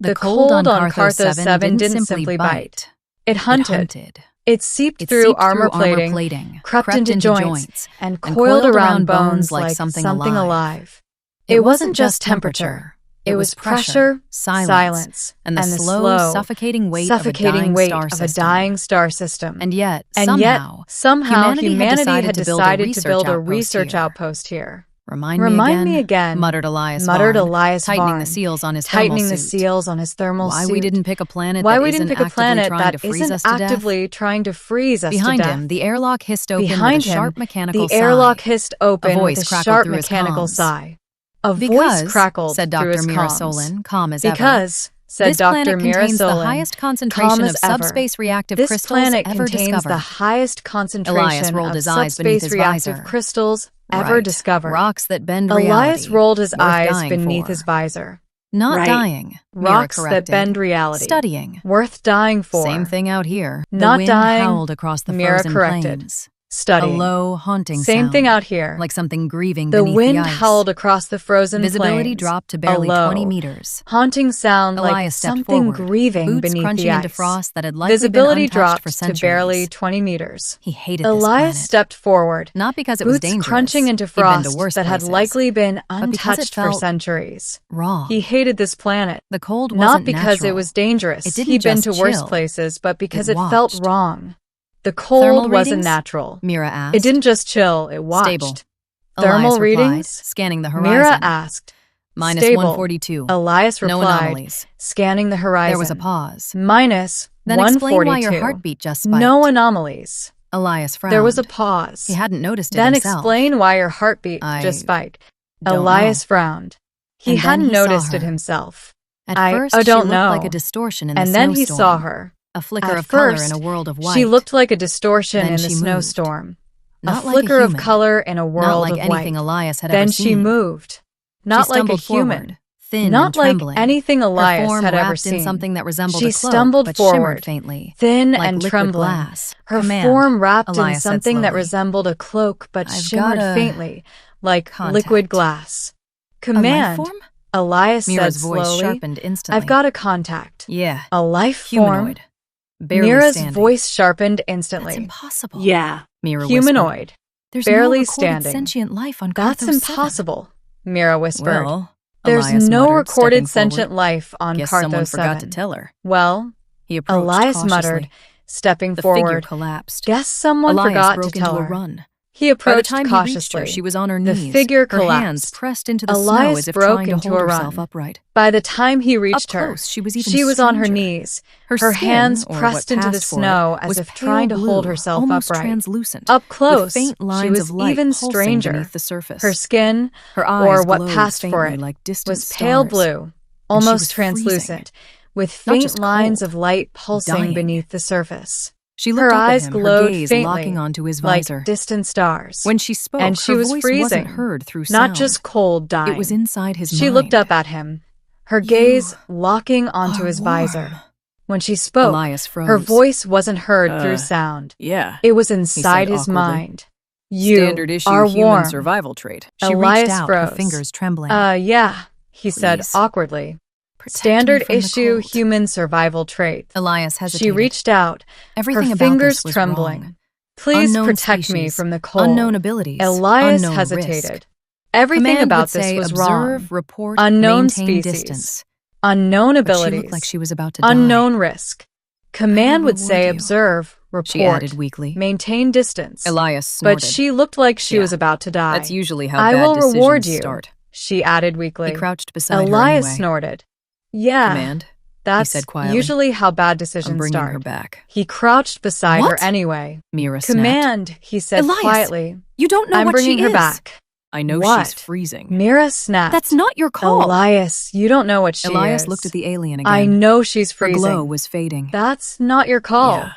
The cold on Cartho 7 didn't simply bite. It hunted. It seeped through armor plating, crept into joints, and coiled around bones like something alive. It wasn't just temperature. It was pressure, silence, and the slow, suffocating weight of a dying star system. And yet, somehow, humanity had decided to build a research outpost here. Remind me again, muttered Elias tightening the seals on his thermal suit. Why we didn't pick a planet that isn't actively trying to freeze us to death. Behind him, the airlock hissed open with a sharp mechanical sigh. A voice crackled said through his Dr. comms. Calm as ever. Because, said Dr. contains the highest concentration of subspace reactive crystals ever discovered. The highest concentration of subspace reactive crystals ever discovered. Rocks that bend reality. Elias rolled his eyes beneath his visor. Not dying. Rocks that bend reality. Studying. Worth dying for. Same thing out here. Not the wind dying. Howled across the frozen plains. Studying. A low, haunting Same sound. Thing out here. Like something grieving the beneath wind the ice. Howled across the frozen Visibility plains. dropped to barely A low, 20 meters. Haunting sound Elias like stepped something forward, grieving boots beneath crunching the ice. into frost that had likely Visibility been untouched dropped for centuries. to barely 20 meters. He hated Elias this planet. stepped forward. Not because it was boots dangerous. crunching into He'd been frost to worse that had places, likely been but because it untouched for felt centuries. wrong. He hated this planet. The cold Not wasn't because natural. it was dangerous. It didn't He'd been just to worse chill. places, but because It it felt watched. wrong. The cold Thermal wasn't readings? natural. Mira asked. It didn't just chill, it watched. Stable. Thermal Elias readings? replied, scanning the horizon. Mira asked. Minus Stable. 142. Elias No replied, anomalies. scanning the horizon. There was a pause. Minus Then 142. explain why your heartbeat just spiked. No anomalies. Elias frowned. There was a pause. He hadn't noticed it Then himself. explain why your heartbeat I just spiked. don't Elias know. frowned. He And then hadn't he saw noticed it her. himself. At I first, don't she looked know. like a distortion in the And then he snowstorm. saw her. A flicker At of color first, in a world of white. She looked like a distortion Then in the she moved. snowstorm. Not a like flicker of human. color in a world Not like of anything white. Elias had Then ever she seen. moved. Not She like a stumbled human. forward, thin Not and like trembling. anything Her Elias form had ever wrapped in seen. something that resembled She a cloak, stumbled but forward, shimmered faintly, thin like and liquid trembling. glass. Her Command, form wrapped in Elias said something that slowly. resembled a cloak, but I've shimmered got a faintly, like contact. liquid glass. A life Command, form? Elias Mira's said voice slowly. sharpened instantly. I've got a contact. Yeah. A life form. Humanoid. Barely Mira's standing. voice sharpened instantly. That's impossible. Yeah. Mira Humanoid. whispered. There's barely no recorded standing. sentient life on That's Cartho 7. impossible, Mira whispered. Well, There's Elias no muttered, recorded stepping sentient forward. life on Guess Cartho someone 7. forgot to tell her. Well, He approached Elias cautiously. muttered, stepping The figure forward. collapsed. Guess someone Elias forgot broke to tell into a her. run. He By the approached time he cautiously. reached her, she was on her The knees. figure her collapsed. hands pressed into the Elias snow as if broke trying to into hold a herself run. upright. By the time he reached Up her, close, she was even she was on her stranger. knees, Her her skin, hands or what pressed into the passed for it, snow as was if pale trying to hold blue, herself almost upright. translucent. Up with close, faint lines she was of light even pulsing stranger. beneath the surface. Her skin, Her eyes or what glowed passed for faintly it, like distant was pale stars. blue, And she almost was translucent, with Not faint just lines cold, of light pulsing dying. beneath the surface. She looked Her up eyes at him, glowed her gaze faintly, locking onto his like visor. distant stars. When she spoke, and she her was voice freezing, wasn't heard through sound. not just cold, dying. It was inside his mind. She looked up at him, her gaze locking onto his visor. When she spoke, Elias froze. her voice wasn't heard through sound. Yeah. It was inside his awkwardly. mind. You Standard issue are human warm. survival trait. She Elias reached out, froze. her fingers trembling. Yeah, he said Please. awkwardly. Protect Standard me from the issue cold. human survival trait. Elias hesitated. She reached out, Everything her about fingers this was trembling. wrong. Please Unknown protect me species, from the cold. Unknown abilities. Elias unknown hesitated. Risk. Everything Command about would this say, was observe, wrong. report, Unknown maintain species. distance. Unknown But abilities. she looked like she was about to die. Unknown risk. Command would say reward you, observe, report, she added weakly. maintain distance. Elias snorted. But she looked like she Yeah. was about to die. That's usually how I bad will decisions reward you, start. she added weakly. He crouched beside Elias her anyway. snorted. Yeah, Command, that's said quietly. usually how bad I'm decisions bringing start. her back. He crouched beside her What? anyway. Mira snapped. Command, he said Elias, quietly. You don't know I'm what bringing she her is. back. I know What? she's freezing. Mira snapped. That's not your call. Elias, you don't know what she Elias is. looked at the alien again. I know she's Her freezing. glow was fading. That's not your call. Yeah,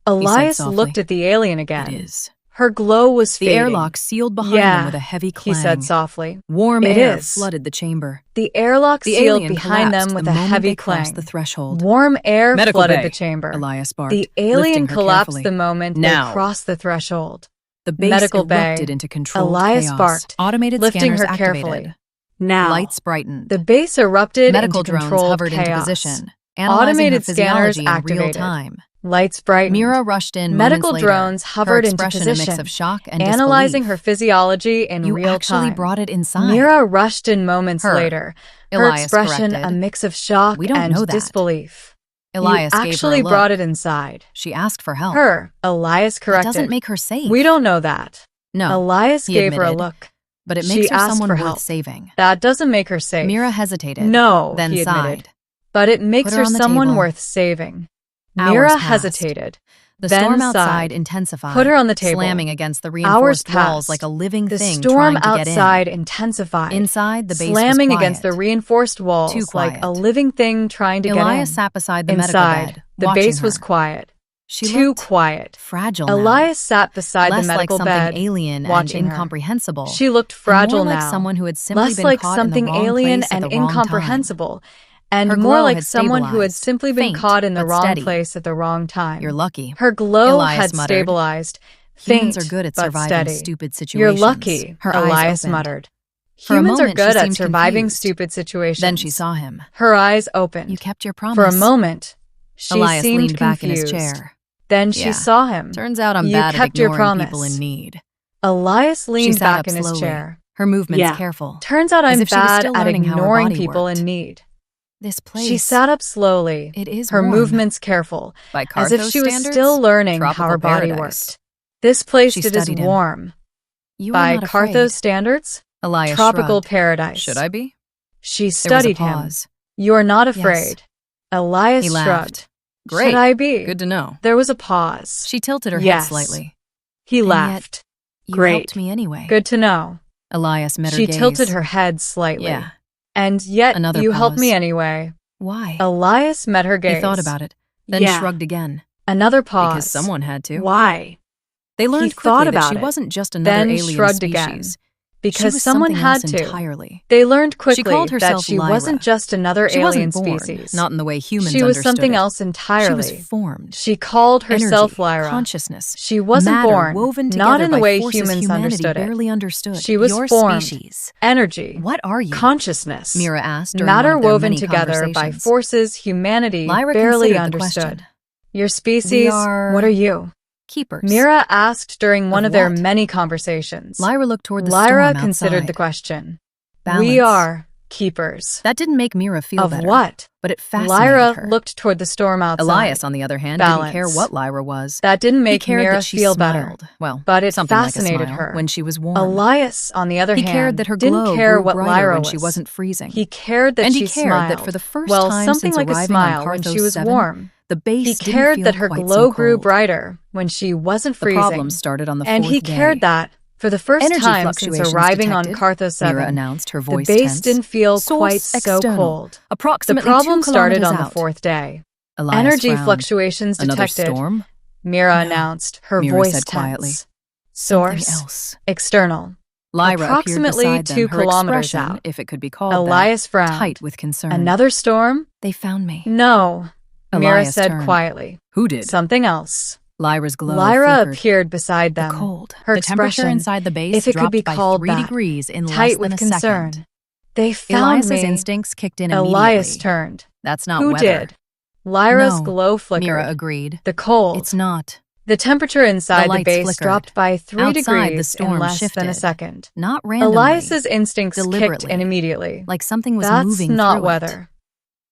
Elias softly. looked at the alien again. It is. Her glow was The fading. airlock sealed behind Yeah, them with a heavy clang. he said softly. Warm It air is. flooded the chamber. The airlock The sealed alien behind collapsed them with the a moment heavy they crossed clang. the threshold. Warm air Medical flooded bay, the chamber. Elias barked, The alien lifting her collapsed carefully. the moment Now. they crossed the threshold. The base Medical bay. erupted into controlled Elias chaos. barked, Automated lifting scanners her activated. carefully. Now, Lights brightened. the base erupted Medical into drones controlled hovered into chaos. position, analyzing Automated her physiology scanners in activated. real time. Lights brightened. Mira rushed in Medical moments later, drones hovered her into expression a position, mix of shock and analyzing disbelief. her physiology in You real actually time. brought it inside. Mira rushed in moments Her. later, her Elias expression corrected. a mix of shock We don't and know that. disbelief. Elias You gave her actually a look. brought it inside. She asked for help. Her. Elias That corrected. doesn't make her safe. We don't know that. No, Elias he gave her a admitted, look. but it She makes her asked someone for worth help. saving. That doesn't make her safe. Mira hesitated. No, then he admitted. sighed. But it makes Put her her on the someone table. worth saving. Hours Mira passed. hesitated. The then storm sighed. outside intensified, Put her on the table. slamming against the Hours reinforced passed. walls like a living The thing storm trying to get outside in. intensified. Inside, the base slamming was quiet. against the reinforced walls Too like a quiet. living thing trying to get in. Elias sat beside the medical Inside, bed, the watching base her. was quiet. She Too looked quiet. fragile now. Elias sat beside Less the medical like something bed, alien watching and her. incomprehensible. She looked and fragile more like now. someone who had simply Less been like caught something in the wrong alien place and at the wrong time. incomprehensible, and Her more glow like had someone who had stabilized, simply been faint, caught in the but wrong steady. place at the wrong time. You're lucky. Her glow Elias had muttered. stabilized, Humans faint are good at but surviving steady. stupid situations. You're lucky, Her eyes Elias opened. muttered. For a Humans are moment, she good at seemed surviving confused. stupid situations. Then she saw him. Her eyes opened. You kept your promise. For a moment, she Elias seemed leaned back confused. in his chair. Then she Yeah. saw him. Turns out I'm You bad at kept your ignoring promise. people in need. Elias She leaned sat back up in his slowly, chair. her movements Yeah. careful. Turns out as I'm if she was bad still at learning how her ignoring body people worked. in need. This place. She sat up slowly, It is her warm. movements careful, By as if Carthos she was standards, still learning how tropical her body paradise. worked. This place She it is studied him. warm. You are By not afraid. Carthos standards, Elias tropical shrugged. paradise. Should I be? She There was a studied him. pause. You're not Yes. afraid. Elias He laughed. shrugged. Great. Should I be? Good to know. There was a pause. She tilted her Yes. head slightly. He And laughed. You Great. helped me anyway. Good to know. Elias met her She gaze. tilted her head slightly. Yeah. And yet Another you helped me pause. anyway. Why? Elias met her gaze. He thought about it, then Yeah. shrugged again. Another pause. Because someone had to. Why? They learned He quickly thought that about she it, wasn't just another then alien shrugged species. again. She Because was someone something had else to. entirely. They learned quickly called that herself she Lyra. wasn't just another She alien wasn't born, species. not in the way humans She was understood something it. else entirely. She was formed. She called herself Energy, Lyra. consciousness, She wasn't matter born, woven not together in the by way forces humans humanity understood it. barely understood. She was Your formed. species. Energy. What are you? Consciousness. Mira asked during Matter one of their woven many together by conversations. forces humanity Lyra barely considered the understood. question. Your species, We are what are you? Keepers. Mira asked during one Of of their what? many conversations. Lyra looked toward the Lyra storm considered outside. the question. Balance. We are keepers. That didn't make Mira feel Of better. what? But it fascinated Lyra her. looked toward the storm outside. Elias, on the other hand, Balance. didn't care what Lyra was. That didn't He make cared Mira that she feel smiled. better. Well, But it something fascinated like a smile her. when she was warm. Elias, on the other He hand, cared that her didn't glow care grew what brighter Lyra when was. she wasn't freezing. He cared that And she he cared smiled. that for the first well, time something since like a arriving on smile when she Carthos was 7, warm. the base He didn't cared feel that her quite glow so grew cold. brighter when she wasn't The freezing. problem started on the and fourth he cared day. that, for the first Energy time since fluctuations arriving on detected, Carthos 7, Mira announced, her the voice base tense. didn't feel Source quite so external, cold. The approximately problem 2 started kilometers on the out. fourth day. Elias Energy frowned. fluctuations Another detected. storm? Mira No. announced, her Mira voice said quietly. tense. Something Source, else. external. Lyra Approximately appeared beside 2 them, her kilometers expression, out. if it could be called Elias that, frowned. tight with concern. Another storm? They found me. No, Mira Elias said turned. quietly. Who did? Something else. Lyra's glow Lyra flickered. appeared beside The them. cold. Her The temperature expression, inside the base if it could dropped be by called 3 that, degrees in less tight than with a concern. second. They found Elias's me. instincts kicked in immediately. Elias turned. That's not Who weather. did? Lyra's No, glow flickered. Mira agreed. The cold. It's not. The temperature inside the lights base flickered. dropped by 3 Outside, degrees the storm in less than a shifted. second. Not randomly. Elias's instincts kicked deliberately. in immediately. Like something was That's moving not through weather. it.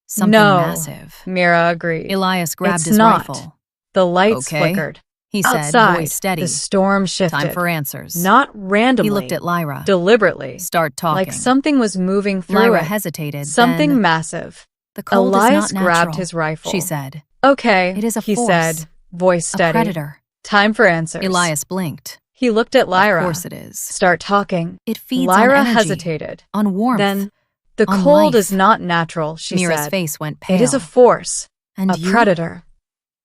Something No, massive. Mira agreed. Elias grabbed It's his not. rifle. The lights Okay, flickered. he said, Outside, voice steady. the storm shifted. Time for answers. Not randomly. He looked at Lyra. Deliberately. Start talking. Like something was moving through Lyra it. hesitated. Something then, massive. The cold Elias is not grabbed natural, his rifle. she said. Okay, It is a he force. said, voice A steady. predator. Time for answers. Elias blinked. He looked at Lyra. Of course it is. Start talking. It feeds Lyra on energy, hesitated. on warmth. Then, the on cold life. is not natural, she Mira's said. face went pale. It is a force. And a you? predator.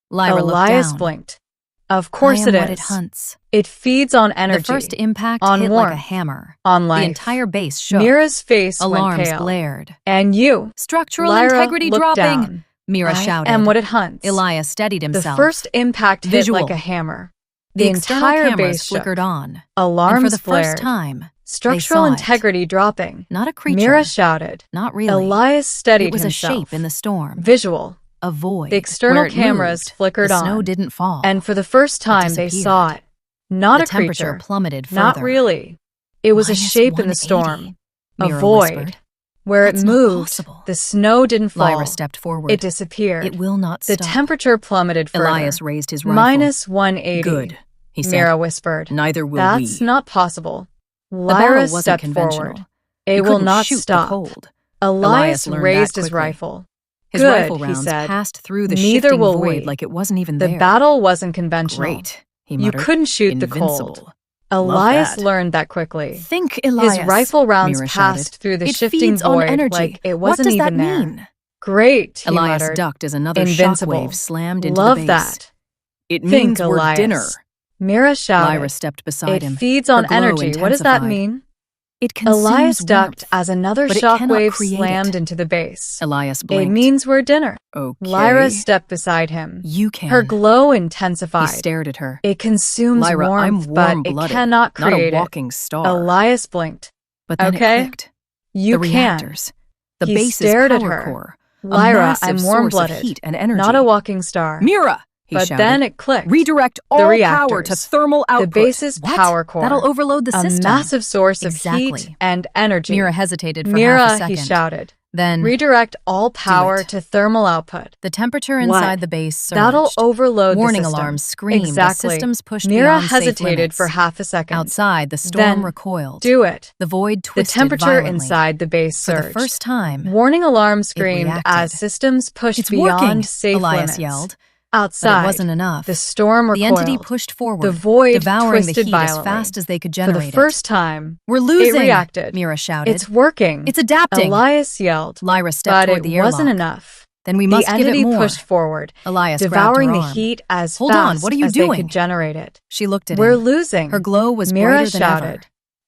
Lyra Elias looked down. blinked. Of course I am it what is. it hunts. It feeds on energy. The first impact on hit warmth, like a hammer. on life. The entire base shook. Mira's face Alarms went pale. glared. And you, Structural Lyra, integrity looked dropping. down. Mira I shouted. am what it hunts. Elias steadied The himself. first impact hit Visual. like a hammer. The The external entire cameras base shook. flickered on. Alarms And for the flared. first time, Structural integrity dropping. Not a creature. Mira shouted. Not really. Elias steadied himself. It was himself. a shape in the storm. Visual. A void. The external Where it cameras moved, flickered the on. snow didn't fall. And for the first time they saw it. Not a creature. The temperature plummeted further. Not really. It was a shape in the storm. A void. Whispered. Where That's it moved, the snow didn't fall. Lyra stepped forward. It disappeared. It will not stop. The temperature plummeted further. Elias raised his rifle. Minus 180. Good, he said. Mira whispered. Neither will we. That's not possible. The Lyra battle wasn't stepped forward. You It will not shoot stop. The cold. Elias learned raised that his quickly. rifle. His Good, rifle he rounds said. passed through the Neither shifting will void we. like it wasn't even The there. battle wasn't conventional. Great, he You muttered. couldn't shoot the Invincible. cold. Elias that. learned that quickly. Think, Elias. His rifle rounds Mira passed shouted. through the It shifting feeds on void energy. like it What wasn't does even that there. mean? Great, he Elias muttered. ducked as another Invincible. shockwave slammed into Love the base. that. It Think, means we're Elias. dinner. Mira shouted. Lyra stepped beside him. It feeds on Her glow energy. What does that intensified. mean? It consumes Elias ducked warmth, as another but it cannot shockwave create slammed it. into the base. Elias blinked. It means we're dinner. Okay. Lyra stepped beside him. You can. Her glow He intensified. stared at her. It consumes Lyra, warmth, I'm but warm-blooded, it cannot create not a walking star. Elias blinked. But then Okay. it clicked. You the can. reactors. The He base's stared at power her. core. A Lyra, massive I'm source of warm-blooded. heat and energy. Not a walking star. Mira! He But shouted. then it clicked. Redirect all The power reactors. to thermal output. The base's What? power core. That'll overload the A system. massive source of Exactly. heat and energy. Mira hesitated for Mira, half a second. he shouted. Then Redirect all power it. to thermal output. the temperature What? inside the base surged. That'll overload Warning the system. alarms screamed as Exactly. systems pushed Mira beyond safe hesitated limits. for half a second. Outside, the storm Then, recoiled. Do it. The void The twisted temperature violently. inside the base For surged. the first time, Warning alarms screamed reacted. as systems pushed It's beyond working, safe Elias limits. yelled. Outside, But it wasn't enough. the storm The recoiled. entity pushed forward, The void devouring the twisted heat violently. as fast as they could For generate the first time, We're losing, it reacted. Mira shouted. It's working. It's adapting. Elias yelled. Lyra stepped But toward it the airlock. wasn't enough. Then we The must give entity it more. pushed forward, Elias devouring grabbed the her arm. heat as Hold fast on, what are you as doing? they could generate it. She looked at We're him. losing. Her glow was Mira brighter than shouted. ever.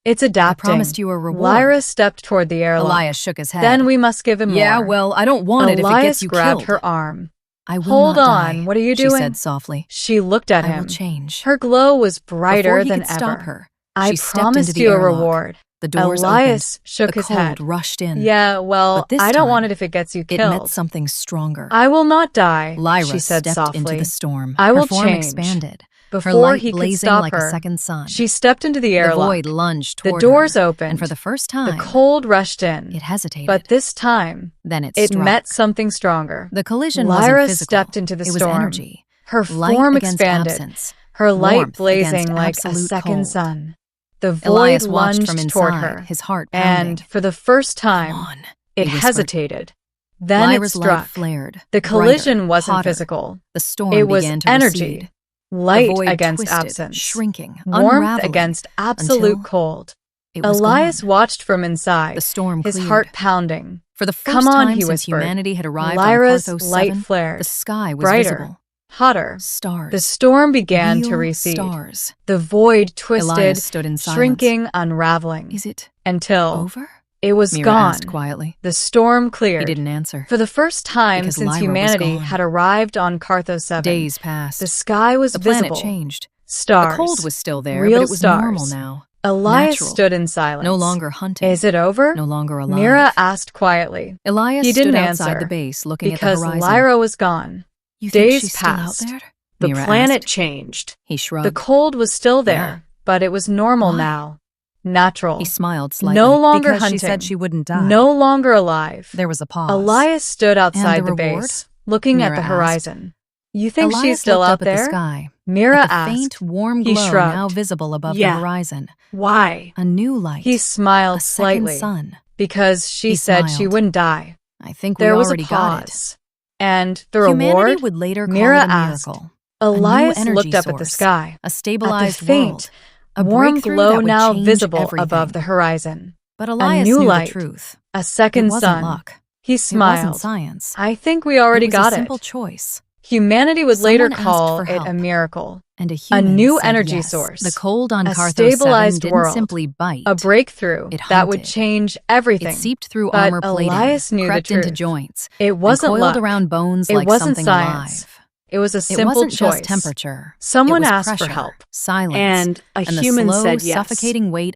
It's adapting. I promised you a reward. Lyra stepped toward the airlock. Elias shook his head. Then we must give him Yeah, more. well, I don't want it if it Elias gets you grabbed killed. her arm. I will Hold not on, die, what are you she doing? said softly. She looked at I him. will change. Her glow was brighter Before he than could ever. stop her, I she stepped promised into the you a airlock. reward. The doors Elias opened. shook the his cold head. rushed in. Yeah, well, But this I don't time, want it if it gets you It killed. meant something stronger. I will not die, Lyra she said stepped softly. into the storm. I will her form change. expanded. Before her light he could blazing stop like her, a second sun. she stepped into the The airlock. void lunged The toward doors her, opened. and for the first time, The cold rushed in. it hesitated. But this time, then it it struck. met something stronger. The collision Lyra wasn't physical. stepped into the it was storm. energy. Her Light form against expanded, absence. her light Warmth blazing against like a absolute second cold. sun. The void Elias watched from lunged toward inside, her, his heart pounding. and for the first time, Come on, it he whispered. hesitated. Then Lyra's it light struck. flared. The collision brighter, wasn't hotter. physical. The storm It was began to energy. recede. Light the void against twisted, absence. shrinking, Warmth unraveling, against absolute until cold. it was Elias gone. watched from inside, The storm his cleared. heart pounding. For the first Come on, time he since whispered. humanity had arrived Lyra's on Cartho light 7, flared. the sky was Brighter. visible. Hotter. Stars. The storm began to Real recede. Stars. The void twisted, Elias stood in silence. shrinking, unraveling. Is it until over? it was Mira gone. asked quietly. The storm cleared. He didn't answer. For the first time Because since Lyra was humanity gone. had arrived on Cartho 7, Days passed. the sky was the visible. planet changed. Stars. The cold was still there, Real but it was stars. normal now. Elias Natural. stood in silence. No longer hunting. Is it over? No longer alive. Mira asked quietly. Elias He didn't stood answer outside the base, looking because at the horizon. Lyra was gone. You think Days she's still passed. out there? The Mira planet asked. changed. He shrugged. The cold was still there, Yeah. but it was normal Why? now. Natural. He smiled slightly. No longer Because hunting. she said she wouldn't die. No longer alive. There was a pause. Elias stood outside the the reward? base, looking at Mira the asked. horizon. You think Elias she's still looked out up there? at the sky. Mira at the asked. faint, warm He glow shrugged. now visible above Yeah. the horizon. Why? A new light. He smiled a second slightly sun. because she He said she smiled. wouldn't die. I think There we was a already got it. pause. And the Humanity reward? would later call Mira it a asked. miracle. Elias a new energy looked up at the source, sky. A stabilized at the faint, world. A warm breakthrough glow that would now change visible everything. above the horizon. But Elias new knew light. the truth. A second It wasn't sun. luck. He It smiled. wasn't science. I think we already it was got a simple it. choice. Humanity would later Someone asked call for it help. a miracle. And a human new said energy yes. source. The cold on A Cartho 7 stabilized didn't world. simply bite. A breakthrough It that would hunted. change everything. It seeped through But armor plating, Elias knew the crept into truth. joints, It wasn't and coiled luck. around bones It like wasn't something science. alive. It was a It simple wasn't choice. just temperature. Someone it was asked pressure, for help. silence, And a and the human slow, said yes. suffocating weight